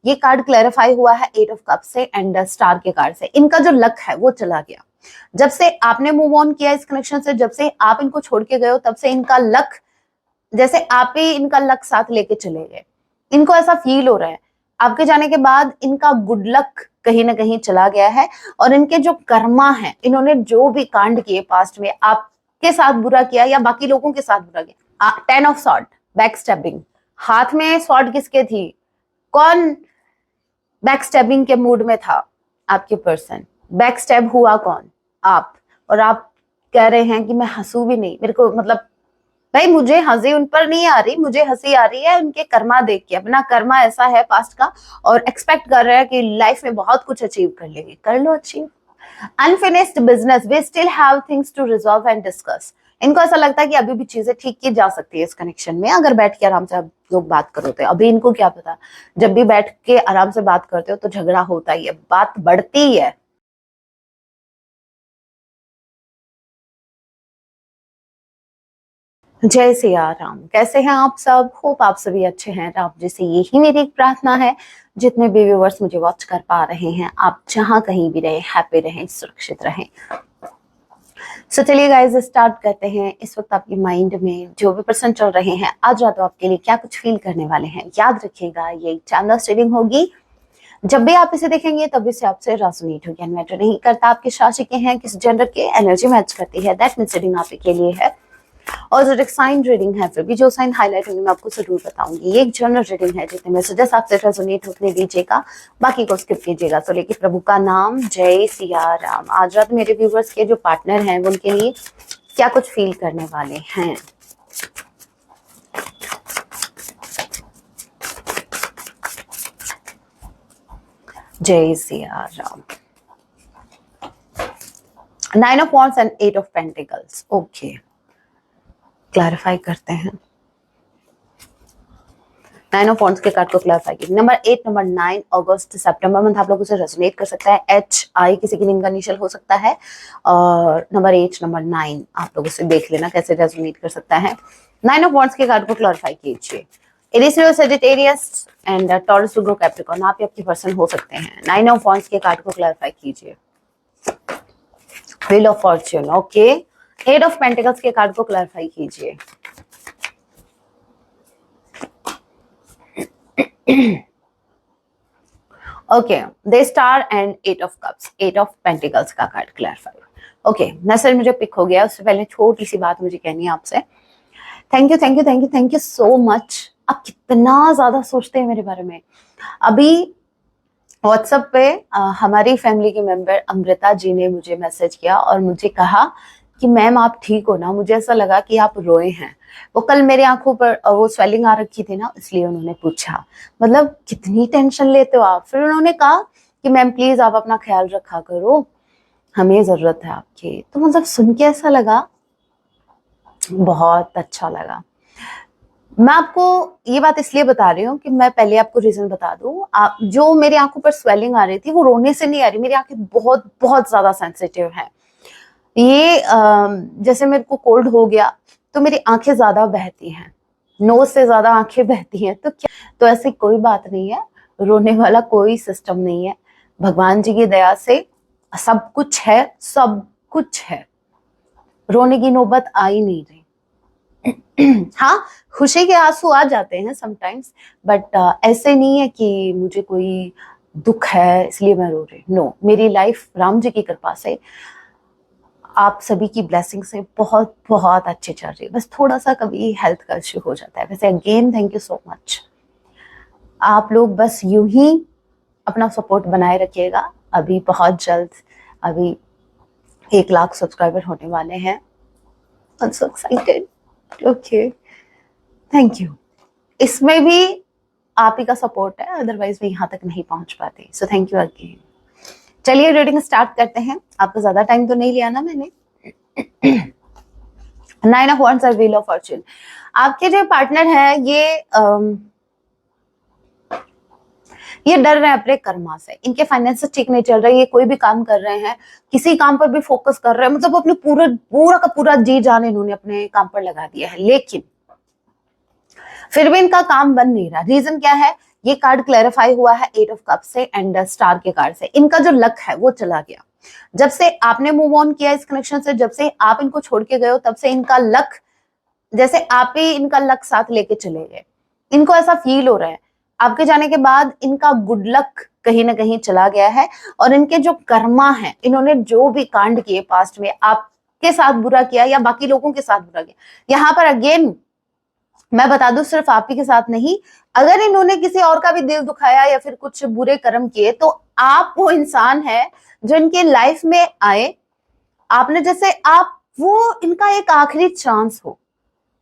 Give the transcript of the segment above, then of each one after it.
ये card clarify हुआ है 8 ऑफ कप से एंड स्टार के कार्ड से। इनका जो लक है वो चला गया। जब से आपने मूव ऑन किया इस कनेक्शन से, जब से आप इनको छोड़ के गए हो, तब से इनका लक, जैसे आप ही इनका लक साथ लेके चले गए। इनको ऐसा फील हो रहा है आपके जाने के बाद इनका गुड लक कहीं ना कहीं चला गया है। और इनके जो कर्मा है, इन्होंने जो भी कांड किए पास्ट में, आपके साथ बुरा किया या बाकी लोगों के साथ बुरा किया। 10 ऑफ सॉर्ड, बैक स्टैबिंग। हाथ में सॉर्ड किसके थी? कौन बैक स्टैबिंग के मूड में था? आपके पर्सन। बैक स्टैब हुआ कौन? आप। और आप कह रहे हैं कि मैं हंसू भी नहीं, मेरे को मतलब भाई मुझे हंसी उन पर नहीं आ रही, मुझे हंसी आ रही है उनके कर्मा देख के। अपना कर्मा ऐसा है पास्ट का, और एक्सपेक्ट कर रहे हैं कि लाइफ में बहुत कुछ अचीव कर लेंगे। कर लो achieve. Unfinished business, we still have things to resolve and discuss. इनको ऐसा लगता है कि अभी भी चीजें ठीक की जा सकती है इस कनेक्शन में, अगर बैठ के आराम से आप लोग बात करो तो। अभी इनको क्या पता, जब भी बैठ के आराम से बात करते हो तो झगड़ा होता ही है, बात बढ़ती ही है। जय सिया राम। कैसे हैं आप सब? होप आप सभी अच्छे हैं। राम जी से यही मेरी एक प्रार्थना है, जितने भी व्यूअर्स मुझे वॉच कर पा रहे हैं, आप जहां कहीं भी रहें, हैप्पी रहें, सुरक्षित रहें। सो चलिए गाइस स्टार्ट करते हैं। इस वक्त आपके माइंड में जो भी पर्सन चल रहे हैं, आज रात आपके लिए क्या कुछ फील करने वाले हैं। याद रखिएगा ये चैनल रीडिंग होगी, जब भी आप इसे देखेंगे तब इसे आपसे रेजोनेट होगी। मैटर नहीं करता आप किस राशि के हैं, किस जेंडर के, एनर्जी मैच करती है, दैट मींस रीडिंग आपके लिए है। और जो साइन रीडिंग है, फिर भी जो साइन हाईलाइट होंगे मैं आपको जरूर बताऊंगी। ये एक जनरल रीडिंग है, जितने मैसेजेस आपसे रेजोनेट होने दीजिएगा, बाकी को स्किप कीजिएगा। तो लेकिन प्रभु का नाम, जय सिया राम। आज रात मेरे व्यूवर्स के जो पार्टनर हैं उनके लिए क्या कुछ फील करने वाले हैं। जय Siya Ram. 9 of wands and 8 of pentacles. Okay, clarify करते हैं। 9 ऑफ वॉन्ड्स के कार्ड को क्लैरिफाई कीजिए। नंबर 8, नंबर 9, अगस्त सितंबर मंथ आप लोगों से रेजोनेट कर सकता है। HI किसी की नेम का इनिशियल हो सकता है। और नंबर 8, नंबर 9 आप लोगों से देख लेना कैसे रेजोनेट कर सकता है। 9 ऑफ वॉन्ड्स के कार्ड को क्लैरिफाई कीजिए। Aries, Sagittarius and Taurus, Libra, Capricorn आप आपके पर्सन हो सकते हैं। 9 ऑफ वॉन्ड्स के कार्ड को क्लैरिफाई कीजिए। Wheel of fortune, okay. 8 of pentacles के कार्ड को क्लैरिफाई कीजिए। Okay, the star and 8 of cups, 8 of pentacles का कार्ड क्लैरिफाई। ओके, मैसेज मुझे पिक हो गया। उससे पहले छोटी सी बात मुझे कहनी है आपसे। Thank you thank you thank you thank you so much. आप कितना ज्यादा सोचते हैं मेरे बारे में। अभी व्हाट्सएप पे हमारी फैमिली के मेंबर अमृता जी ने मुझे मैसेज किया और मुझे कहा कि मैम आप ठीक हो ना? मुझे ऐसा लगा कि आप रोए हैं। वो कल मेरी आंखों पर वो स्वेलिंग आ रखी थी ना, इसलिए उन्होंने पूछा मतलब कितनी टेंशन लेते हो आप। फिर उन्होंने कहा कि मैम प्लीज आप अपना ख्याल रखा करो, हमें जरूरत है आपकी। तो मतलब सुन के ऐसा लगा, बहुत अच्छा लगा। मैं आपको ये बात इसलिए बता रही हूँ कि मैं पहले आपको रीजन बता दूं। आप जो मेरी आंखों पर स्वेलिंग आ रही थी वो रोने से नहीं आ रही, मेरी आंखें बहुत बहुत ज्यादा सेंसिटिव हैं। ये जैसे मेरे को कोल्ड हो गया तो मेरी आंखें ज्यादा बहती हैं, नोज से ज्यादा आंखें बहती हैं। तो क्या, तो ऐसी कोई बात नहीं है, रोने वाला कोई सिस्टम नहीं है। भगवान जी की दया से सब कुछ है, सब कुछ है। रोने की नौबत आ ही नहीं रही। हाँ, खुशी के आंसू आ जाते हैं समटाइम्स, बट ऐसे नहीं है कि मुझे कोई दुख है इसलिए मैं रो रही। नो, मेरी लाइफ राम जी की कृपा से, आप सभी की ब्लेसिंग से बहुत बहुत अच्छी चल रही है। बस थोड़ा सा कभी हेल्थ का इश्यू हो जाता है। वैसे again thank you so much. आप लोग बस यूं ही अपना सपोर्ट बनाए रखिएगा। अभी बहुत जल्द, अभी 1 लाख सब्सक्राइबर होने वाले हैं। I'm so excited. Okay, thank you. इसमें भी आप ही का सपोर्ट है, अदरवाइज मैं यहाँ तक नहीं पहुंच पाती। So thank you again. चलिए रीडिंग स्टार्ट करते हैं। आपको ज्यादा टाइम तो नहीं लिया ना मैंने। 9 ऑफ वॉन्ड्स और व्हील ऑफ फॉर्च्यून। आपके जो पार्टनर है ये डर रहे हैं अपने कर्मा से। इनके फाइनेंसेस ठीक नहीं चल रहे। ये कोई भी काम कर रहे हैं, किसी काम पर भी फोकस कर रहे हैं, मतलब अपने पूरा का पूरा जी जान इन्होंने अपने काम पर लगा दिया है, लेकिन फिर भी इनका काम बन नहीं रहा। रीजन क्या है? ये कार्ड क्लैरिफाई हुआ है 8 ऑफ कप से एंड स्टार के कार्ड से। इनका जो लक है वो चला गया। जब से आपने मूव ऑन किया इस कनेक्शन से, जब से आप इनको छोड़ के गए हो, तब से इनका लक, जैसे आप ही इनका लक साथ लेके चले गए। इनको ऐसा फील हो रहा है आपके जाने के बाद इनका गुड लक कहीं ना कहीं चला गया है। और इनके जो कर्मा है, इन्होंने जो भी कांड किए पास्ट में, आपके साथ बुरा किया या बाकी लोगों के साथ बुरा किया, यहाँ पर अगेन मैं बता दूं सिर्फ आप ही के साथ नहीं, अगर इन्होंने किसी और का भी दिल दुखाया या फिर कुछ बुरे कर्म किए, तो आप वो इंसान है जो इनके लाइफ में आए, आपने जैसे आप वो इनका एक आखिरी चांस हो,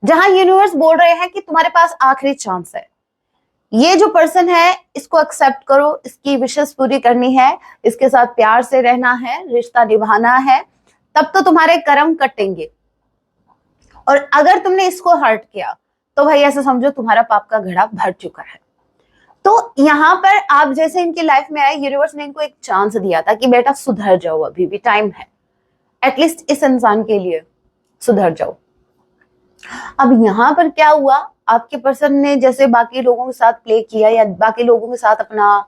जहां यूनिवर्स बोल रहे हैं कि तुम्हारे पास आखिरी चांस है। ये जो पर्सन है इसको एक्सेप्ट करो, इसकी विशेष पूरी करनी है, इसके साथ प्यार से रहना है, रिश्ता निभाना है, तब तो तुम्हारे कर्म कटेंगे। और अगर तुमने इसको हर्ट किया तो भाई ऐसा समझो तुम्हारा पाप का घड़ा भर चुका है। तो यहाँ पर आप जैसे इनकी लाइफ में आए, यूनिवर्स ने इनको एक चांस दिया था कि बेटा सुधर जाओ, अभी भी टाइम है, एटलीस्ट इस इंसान के लिए सुधर जाओ। अब यहाँ पर क्या हुआ, आपके पर्सन ने जैसे बाकी लोगों के साथ प्ले किया या बाकी लोगों के साथ अपना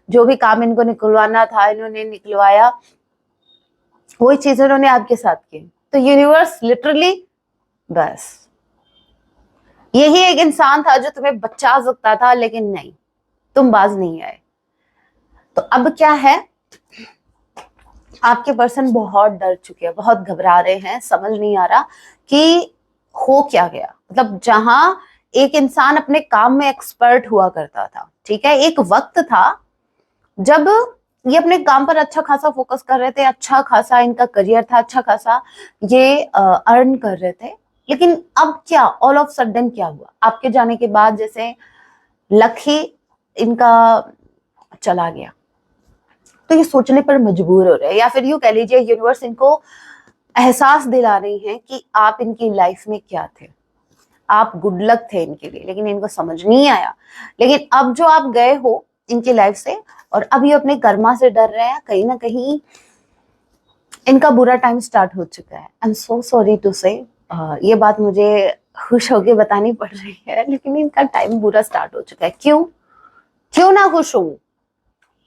जो भी काम इनको निकलवाना था इन्होंने निकलवाया, वही चीज इन्होंने आपके साथ की। तो यूनिवर्स लिटरली बस यही एक इंसान था जो तुम्हें बचा सकता था, लेकिन नहीं, तुम बाज नहीं आए। तो अब क्या है, आपके पर्सन बहुत डर चुके हैं, बहुत घबरा रहे हैं, समझ नहीं आ रहा कि हो क्या गया। मतलब जहां एक इंसान अपने काम में एक्सपर्ट हुआ करता था, ठीक है, एक वक्त था जब ये अपने काम पर अच्छा खासा फोकस कर रहे थे, अच्छा खासा इनका करियर था, अच्छा खासा ये अर्न कर रहे थे, लेकिन अब क्या ऑल ऑफ सडन क्या हुआ, आपके जाने के बाद जैसे लक ही इनका चला गया। तो ये सोचने पर मजबूर हो रहे हैं, या फिर यूं कह लीजिए यूनिवर्स इनको एहसास दिला रही है कि आप इनकी लाइफ में क्या थे, आप गुड लक थे इनके लिए, लेकिन इनको समझ नहीं आया। लेकिन अब जो आप गए हो इनकी लाइफ से और अब ये अपने कर्मा से डर रहे हैं, कहीं ना कहीं इनका बुरा टाइम स्टार्ट हो चुका है। I am so sorry to say, ये बात मुझे खुश होके बतानी पड़ रही है, लेकिन इनका टाइम बुरा स्टार्ट हो चुका है। क्यों ना खुश हूं,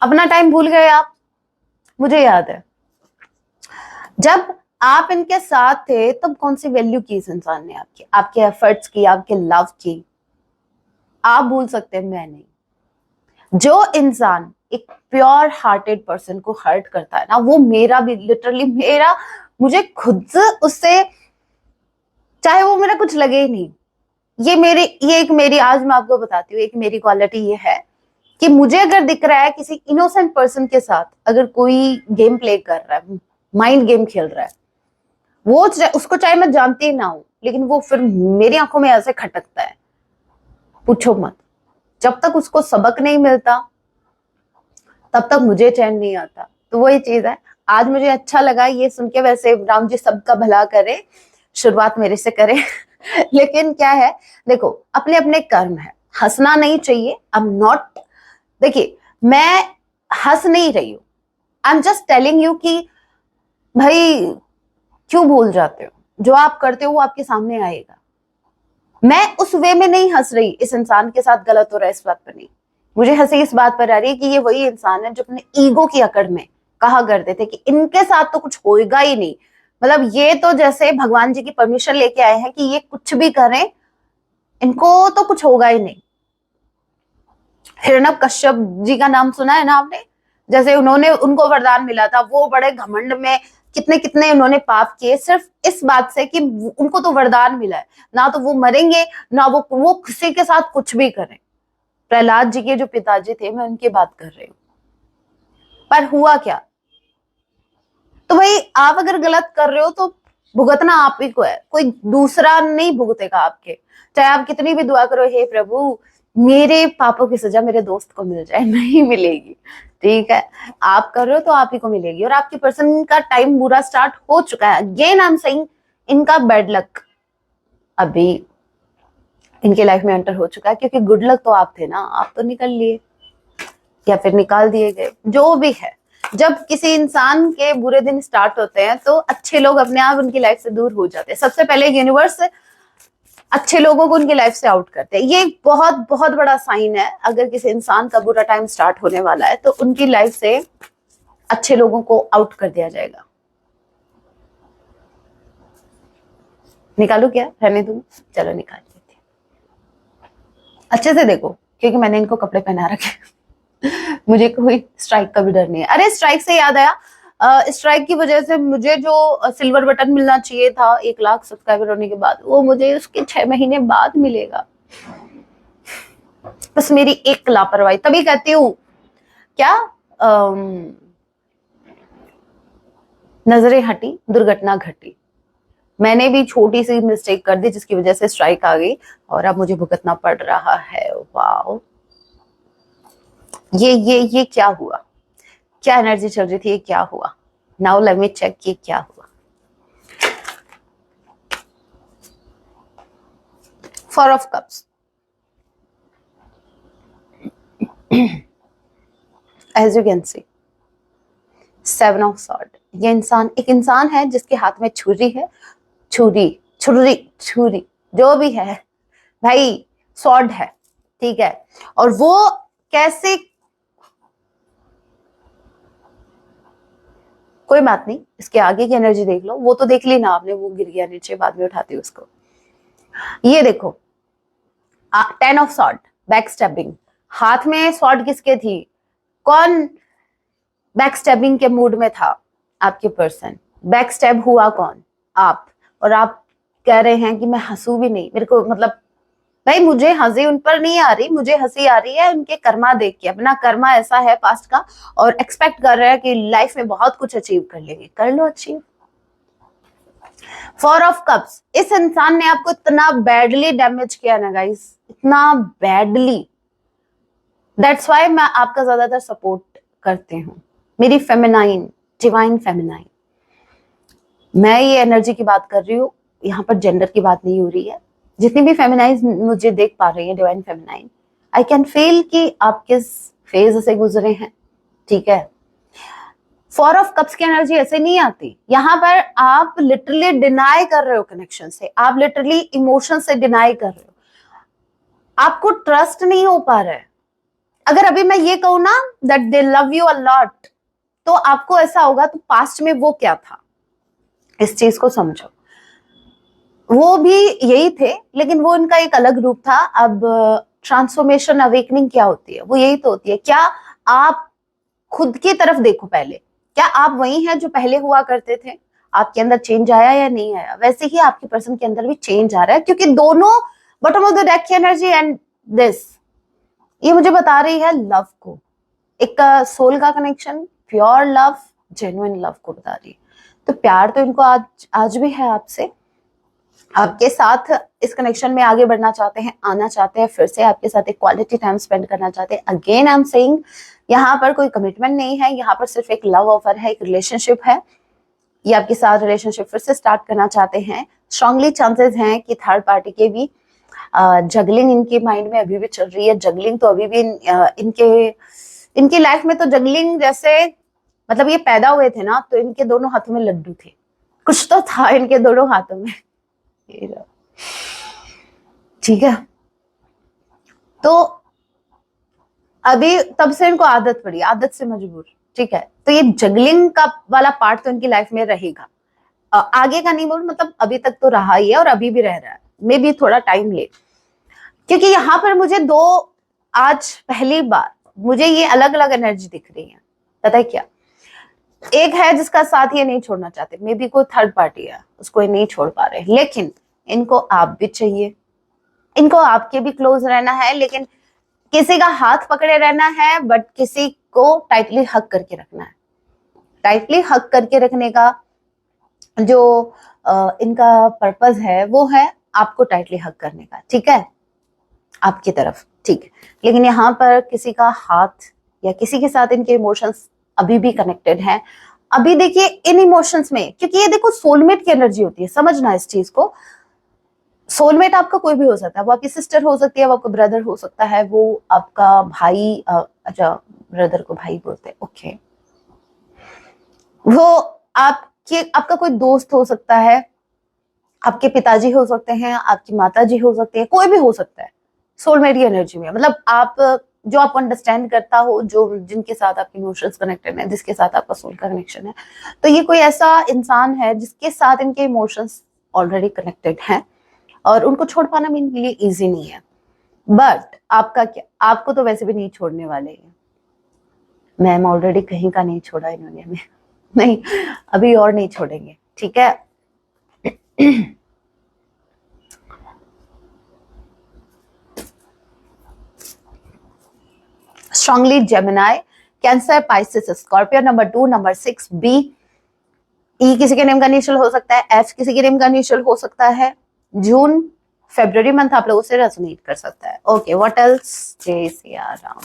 अपना टाइम भूल गए आप। मुझे याद है जब आप इनके साथ थे तब कौन सी वैल्यू की इस इंसान ने आपकी, आपके एफर्ट्स की, आपके लव की, आप भूल सकते हैं, मैं नहीं। जो इंसान एक प्योर हार्टेड पर्सन को हर्ट करता है ना, वो मेरा भी लिटरली मेरा, मुझे खुद उससे चाहे वो मेरा कुछ लगे ही नहीं, ये एक मेरी, आज मैं आपको बताती हूँ, एक मेरी क्वालिटी ये है कि मुझे अगर दिख रहा है किसी इनोसेंट पर्सन के साथ अगर कोई गेम प्ले कर रहा है, माइंड गेम खेल रहा है, वो उसको चाहे मैं जानती ही ना हूं, लेकिन वो फिर मेरी आंखों में ऐसे खटकता है, पूछो मत। जब तक उसको सबक नहीं मिलता तब तक मुझे चैन नहीं आता। तो वो ये चीज है, आज मुझे अच्छा लगा ये सुन के। वैसे राम जी सबका भला करे, शुरुआत मेरे से करे लेकिन क्या है, देखो अपने अपने कर्म है, हंसना नहीं चाहिए। आई एम नॉट, देखिए मैं हंस नहीं रही हूं, I am just telling you कि भाई क्यों भूल जाते हो, जो आप करते हो वो आपके सामने आएगा। मैं उस वे में नहीं हंस रही, इस इंसान के साथ गलत हो रहा है इस बात पर नहीं, मुझे हंसी इस बात पर आ रही है कि ये वही इंसान है जो अपने ईगो की अकड़ में कहा करते थे कि इनके साथ तो कुछ होएगा ही नहीं। मतलब ये तो जैसे भगवान जी की परमिशन लेके आए हैं कि ये कुछ भी करें, इनको तो कुछ होगा ही नहीं। हिरण्यक कश्यप जी का नाम सुना है ना आपने, जैसे उन्होंने, उनको वरदान मिला था, वो बड़े घमंड में कितने कितने उन्होंने पाप किए सिर्फ इस बात से कि उनको तो वरदान मिला है, ना तो वो मरेंगे ना वो किसी के साथ कुछ भी करें। प्रहलाद जी के जो पिताजी थे, मैं उनकी बात कर रही हूँ। पर हुआ क्या, तो भाई आप अगर गलत कर रहे हो तो भुगतना आप ही को है, कोई दूसरा नहीं भुगतेगा आपके। चाहे आप कितनी भी दुआ करो, हे प्रभु मेरे पापों की सजा मेरे दोस्त को मिल जाए, नहीं मिलेगी, ठीक है। आप कर रहे हो तो आप ही को मिलेगी। और आपके पर्सन का टाइम बुरा स्टार्ट हो चुका है। अगेन आई एम सेइंग, इनका बैड लक अभी इनके लाइफ में एंटर हो चुका है, क्योंकि गुड लक तो आप थे ना, आप तो निकल लिए या फिर निकाल दिए गए, जो भी है। जब किसी इंसान के बुरे दिन स्टार्ट होते हैं तो अच्छे लोग अपने आप उनकी लाइफ से दूर हो जाते हैं। सबसे पहले यूनिवर्स अच्छे लोगों को उनकी लाइफ से आउट करते हैं। ये एक बहुत बहुत बड़ा साइन है। अगर किसी इंसान का बुरा टाइम स्टार्ट होने वाला है तो उनकी लाइफ से अच्छे लोगों को आउट कर दिया जाएगा। निकालू क्या, रहने दूं? चलो निकाल लेते हैं। अच्छे से देखो क्योंकि मैंने इनको कपड़े पहना रखे मुझे कोई स्ट्राइक का भी डर नहीं है। अरे स्ट्राइक से याद आया, स्ट्राइक की वजह से मुझे जो सिल्वर बटन मिलना चाहिए था 1 लाख सब्सक्राइबर होने के बाद, वो मुझे उसके 6 महीने बाद मिलेगा। बस मेरी एक लापरवाही, तभी कहती हूँ क्या, नजरें हटी दुर्घटना घटी। मैंने भी छोटी सी मिस्टेक कर दी जिसकी वजह से स्ट्राइक आ गई और अब मुझे भुगतना पड़ रहा है। वाओ, ये क्या हुआ? क्या एनर्जी चल रही थी? ये क्या हुआ? नाउ लेट मी चेक ये क्या हुआ। Four of cups, as you can see, 7 of sword. ये इंसान एक इंसान है जिसके हाथ में छुरी है, छुरी जो भी है भाई, सॉर्ड है, ठीक है। और वो कैसे, कोई बात नहीं, इसके आगे की एनर्जी देख लो। वो तो देख ली ना आपने, वो गिर गया नीचे, बाद में उठाती हूँ उसको। ये देखो 10 ऑफ सॉर्ड, बैक स्टैबिंग। हाथ में सॉर्ड किसके थी? कौन बैक स्टैबिंग के मूड में था? आपके पर्सन। बैक स्टैब हुआ कौन? आप। और आप कह रहे हैं कि मैं हंसू भी नहीं, मेरे को मतलब भाई मुझे हंसी उन पर नहीं आ रही, मुझे हंसी आ रही है उनके कर्मा देख के। अपना कर्मा ऐसा है पास्ट का, और एक्सपेक्ट कर रहे हैं कि लाइफ में बहुत कुछ अचीव कर लेंगे। कर लो अचीव। 4 ऑफ कप्स, इस इंसान ने आपको इतना बैडली डैमेज किया ना गाइस, इतना बैडली। दैट्स वाई मैं आपका ज्यादातर सपोर्ट करती हूँ, मेरी फेमिनाइन, डिवाइन फेमिनाइन। मैं ये एनर्जी की बात कर रही हूँ, यहाँ पर जेंडर की बात नहीं हो रही है। जितनी भी फेमिनाइन मुझे देख पा रही है, divine feminine, I can feel कि आप किस फेज से गुजरे हैं, ठीक है। 4 ऑफ कप्स की एनर्जी ऐसे नहीं आती। यहाँ पर आप लिटरली डिनाई कर रहे हो कनेक्शन से, आप लिटरली इमोशन से डिनाई कर रहे हो, आपको ट्रस्ट नहीं हो पा रहा है। अगर अभी मैं ये कहूँ ना that they love you a lot, तो आपको ऐसा होगा तो पास्ट में वो क्या था, इस चीज को समझो। वो भी यही थे, लेकिन वो इनका एक अलग रूप था। अब ट्रांसफॉर्मेशन, अवेकनिंग क्या होती है? वो यही तो होती है। क्या आप खुद की तरफ देखो पहले, क्या आप वही हैं जो पहले हुआ करते थे? आपके अंदर चेंज आया या नहीं आया? वैसे ही आपके पर्सन के अंदर भी चेंज आ रहा है, क्योंकि दोनों बॉटम ऑफ द डेक की एनर्जी एंड दिस, ये मुझे बता रही है लव को, एक सोल का connection, pure love, genuine love को बता रही है। तो प्यार तो इनको आज भी है आपसे, आपके साथ इस कनेक्शन में आगे बढ़ना चाहते हैं, आना चाहते हैं, फिर से आपके साथ एक क्वालिटी टाइम स्पेंड करना चाहते हैं। अगेन आई एम सेइंग, यहाँ पर कोई कमिटमेंट नहीं है, यहाँ पर सिर्फ एक लव ऑफर है, एक रिलेशनशिप है। ये आपके साथ रिलेशनशिप फिर से स्टार्ट करना चाहते हैं। स्ट्रांगली चांसेस हैं कि थर्ड पार्टी के भी जगलिंग इनके माइंड में अभी भी चल रही है। जगलिंग तो अभी भी इनकी लाइफ में तो जगलिंग जैसे, मतलब ये पैदा हुए थे ना तो इनके दोनों हाथों में लड्डू थे, कुछ तो था इनके दोनों हाथों में, ठीक है। तो अभी तब से इनको आदत पड़ी, आदत से मजबूर, ठीक है। तो ये जगलिंग का वाला पार्ट तो इनकी लाइफ में रहेगा। आगे का नहीं बोल, मतलब अभी तक तो रहा ही है और अभी भी रह रहा है, मे भी थोड़ा टाइम ले। क्योंकि यहाँ पर मुझे आज पहली बार मुझे ये अलग अलग एनर्जी दिख रही है। पता है क्या? एक है जिसका साथ ये नहीं छोड़ना चाहते, मे बी कोई थर्ड पार्टी है, उसको ये नहीं छोड़ पा रहे, लेकिन इनको आप भी चाहिए, इनको आपके भी क्लोज रहना है, लेकिन किसी का हाथ पकड़े रहना है, बट किसी को टाइटली हक करके रखना है। टाइटली हक करके रखने का जो इनका पर्पस है वो है आपको टाइटली हक करने का, ठीक है, आपकी तरफ, ठीक है। लेकिन यहाँ पर किसी का हाथ या किसी के साथ इनके इमोशंस अभी भी कनेक्टेड हैं। अभी देखिए इन इमोशंस में, क्योंकि ये देखो सोलमेट की एनर्जी होती है, समझना इस चीज को। सोलमेट आपका कोई भी हो सकता है, वो आपकी सिस्टर हो सकती है, वो आपका ब्रदर हो सकता है, वो आपका भाई, अच्छा ब्रदर को भाई बोलते हैं, ओके। वो आपका कोई दोस्त हो सकता है, आपके पिताजी हो सकते हैं, आपकी माताजी हो सकती है, कोई भी हो सकता है सोलमेट की एनर्जी में। मतलब आप जो आपको अंडरस्टैंड करता हो, जो जिनके साथ आपके इमोशंस कनेक्टेड है, जिसके साथ आपका सोल का कनेक्शन है, तो ये कोई ऐसा इंसान है जिसके साथ इनके इमोशंस ऑलरेडी कनेक्टेड हैं और उनको छोड़ पाना भी इनके लिए इजी नहीं है। बट आपका क्या, आपको तो वैसे भी नहीं छोड़ने वाले हैं। मैम ऑलरेडी कहीं का नहीं छोड़ा इन्होंने हमें। नहीं, अभी और नहीं छोड़ेंगे, ठीक है। Strongly Gemini, Cancer, Pisces, Scorpio. Number 2, number 6 बी। ई किसी के नेम का इनिशियल हो सकता है, एच किसी के नेम का इनिशियल हो सकता है। जून फेब्रुअरी मंथ आप लोगों से रेजोनेट कर सकता है। Okay, what else? जय सिया राम।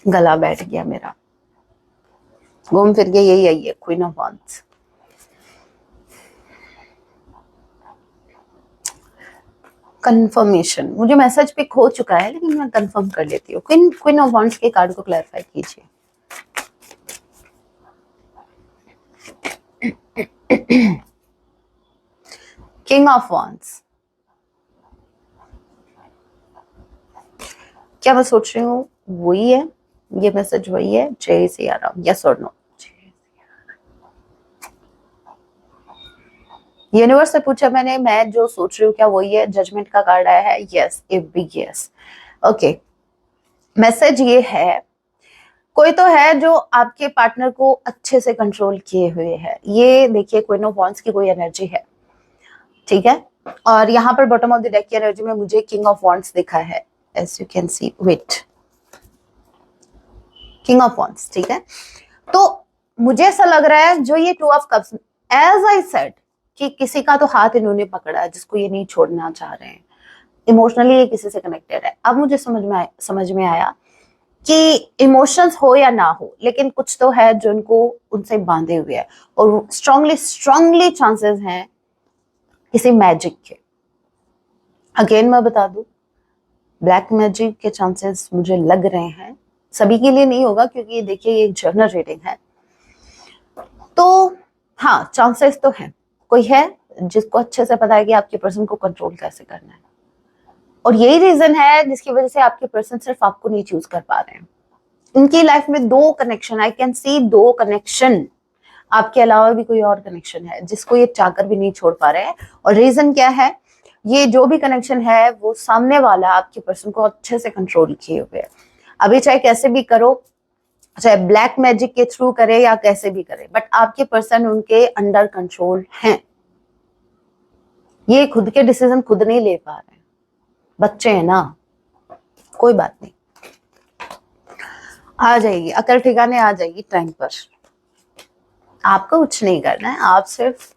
गला बैठ गया मेरा, घूम फिर के यही आई है, क्वीन ऑफ वांड्स। कंफर्मेशन, मुझे मैसेज पिक हो चुका है लेकिन मैं कंफर्म कर लेती हूँ। क्वीन ऑफ वांड्स के कार्ड को क्लैरिफाई कीजिए। किंग ऑफ वांड्स, क्या मैं सोच रही हूँ वही है? ये मैसेज वही है? जय सिया राम, यस और नो? यूनिवर्स से पूछा मैंने, मैं जो सोच रही हूँ क्या वही है? जजमेंट का कार्ड आया है, yes, if be yes. Okay, message ये है, कोई तो है जो आपके पार्टनर को अच्छे से कंट्रोल किए हुए है। ये देखिए क्वीन ऑफ वांड्स की कोई एनर्जी है, ठीक है। और यहाँ पर बॉटम ऑफ द डेक की एनर्जी में मुझे किंग ऑफ वांड्स दिखा है, as you can see, wait, king of wands, ठीक है। तो मुझे ऐसा लग रहा है जो ये 2 of cups, as I said कि किसी का तो हाथ इन्होंने पकड़ा है जिसको ये नहीं छोड़ना चाह रहे हैं। इमोशनली ये किसी से कनेक्टेड है। अब मुझे समझ में आया कि इमोशंस हो या ना हो, लेकिन कुछ तो है जो इनको उनसे बांधे हुए है और स्ट्रांगली चांसेस हैं किसी मैजिक के। अगेन मैं बता दूं, ब्लैक मैजिक के चांसेस मुझे लग रहे हैं। सभी के लिए नहीं होगा क्योंकि देखिए ये एक जर्नल रीडिंग है, तो हाँ चांसेस तो हैं। कोई है जिसको अच्छे से पता है कि आपके पर्सन को कंट्रोल कैसे करना है, और यही रीजन है जिसकी वजह से आपके पर्सन सिर्फ आपको नहीं चूज कर पा रहे हैं। इनकी लाइफ में 2 connection, I can see 2 connection, आपके अलावा भी कोई और कनेक्शन है जिसको ये चाहकर भी नहीं छोड़ पा रहे हैं। और रीजन क्या है? ये जो भी कनेक्शन है वो सामने वाला आपके पर्सन को अच्छे से कंट्रोल किए हुए है। अभी चाहे कैसे भी करो, चाहे ब्लैक मैजिक के थ्रू करे या कैसे भी करे, बट आपके पर्सन उनके अंडर कंट्रोल हैं। ये खुद के डिसीजन खुद नहीं ले पा रहे हैं, बच्चे हैं ना, कोई बात नहीं, आ जाएगी अकल ठिकाने, आ जाएगी टाइम पर। आपको कुछ नहीं करना है, आप सिर्फ,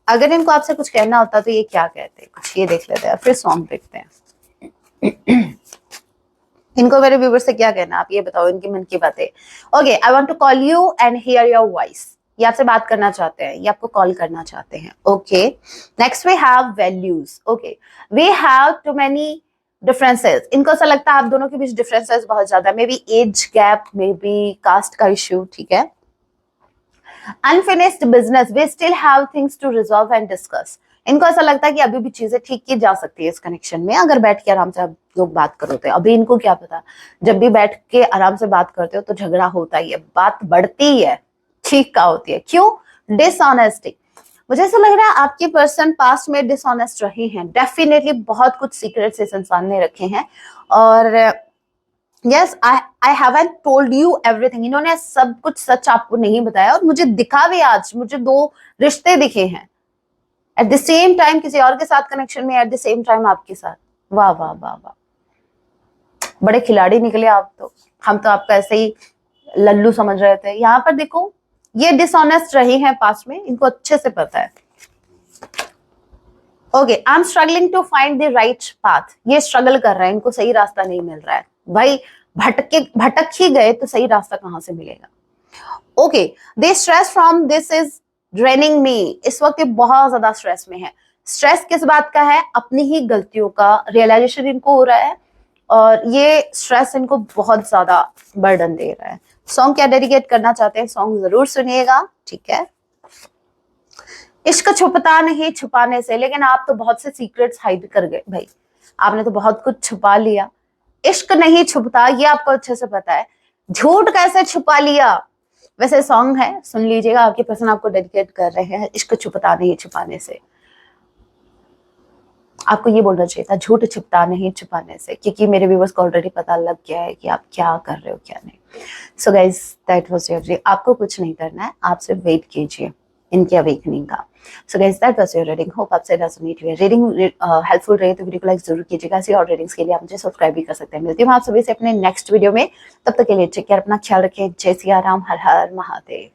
अगर इनको आपसे कुछ कहना होता तो ये क्या कहते हैं, कुछ ये देख लेते हैं, फिर सॉन्ग देखते हैं। इनको मेरे व्यूवर से क्या कहना, आप ये बताओ, इनकी मन की बातें। Okay, I want to call you and hear your voice. ये आपसे बात करना चाहते हैं, ये आपको कॉल करना चाहते हैं। Okay, next we have values. Okay, we have too many differences. इनको ऐसा लगता है आप दोनों के बीच डिफरेंसेस बहुत ज्यादा, maybe age gap, maybe caste का इश्यू, ठीक है। Unfinished business, we still have things to resolve and discuss. इनको ऐसा लगता है कि अभी भी चीजें ठीक की जा सकती है इस कनेक्शन में, अगर बैठ के आराम से आप लोग बात करते हो। अभी इनको क्या पता, जब भी बैठ के आराम से बात करते हो तो झगड़ा होता ही है, बात बढ़ती ही है, ठीक का होती है। क्यों? डिसऑनेस्टी। मुझे ऐसा लग रहा है आपके पर्सन पास्ट में डिसऑनेस्ट रहे हैं, डेफिनेटली बहुत कुछ सीक्रेट्स इस इंसान ने रखे हैं। और yes, I haven't told you everything, इन्होंने सब कुछ सच आपको नहीं बताया, और मुझे दिखा भी, आज मुझे 2 रिश्ते दिखे हैं एट द सेम टाइम, किसी और के साथ कनेक्शन में, एट द सेम टाइम आपके साथ। वाह वाह वाह वाह, बड़े खिलाड़ी निकले आप तो। हम तो आपका ऐसे ही लल्लू समझ रहे थे। यहाँ पर देखो, ये डिसऑनेस्ट रहे हैं पास्ट में, इनको अच्छे से पता है। Okay, I am struggling to find the right path. ये स्ट्रगल कर रहे हैं, इनको सही रास्ता नहीं मिल रहा है। भाई भटक ही गए तो सही रास्ता कहां से मिलेगा। Okay, the stress from this is draining me. इस वक्त ये बहुत ज्यादा स्ट्रेस में है। स्ट्रेस किस बात का है? अपनी ही गलतियों का रियलाइजेशन इनको हो रहा है, और ये स्ट्रेस इनको बहुत ज्यादा बर्डन दे रहा है। सॉन्ग क्या डेडिकेट करना चाहते हैं, सॉन्ग जरूर सुनिएगा, ठीक है। इश्क छुपता नहीं छुपाने से, लेकिन आप तो बहुत से सीक्रेट्स हाइड कर गए भाई, आपने तो बहुत कुछ छुपा लिया। इश्क नहीं छुपता ये आपको अच्छे से पता है, झूठ कैसे छुपा लिया। वैसे सॉन्ग है, सुन लीजिएगा, आपके पर्सन आपको डेडिकेट कर रहे हैं, इश्क छुपता नहीं छुपाने से। आपको ये बोलना चाहिए था, झूठ छुपता नहीं छुपाने से, क्योंकि मेरे व्यूअर्स को ऑलरेडी पता लग गया है कि आप क्या कर रहे हो क्या नहीं। So guys that was your reading, आपको कुछ नहीं करना है, आप सिर्फ वेट कीजिए इनके अवेकनिंग का। So guys that was your reading, hope आपसे रेजोनेट हुई रीडिंग हेल्पफुल रही तो वीडियो को लाइक जरूर कीजिएगा। ऐसी और रीडिंग्स के लिए आप मुझे सब्सक्राइब भी कर सकते हैं। मिलती हूँ आप सभी से अपने नेक्स्ट वीडियो में, तब तक के लिए टेक केयर, अपना ख्याल रखें। जय सिया राम, हर हर महादेव।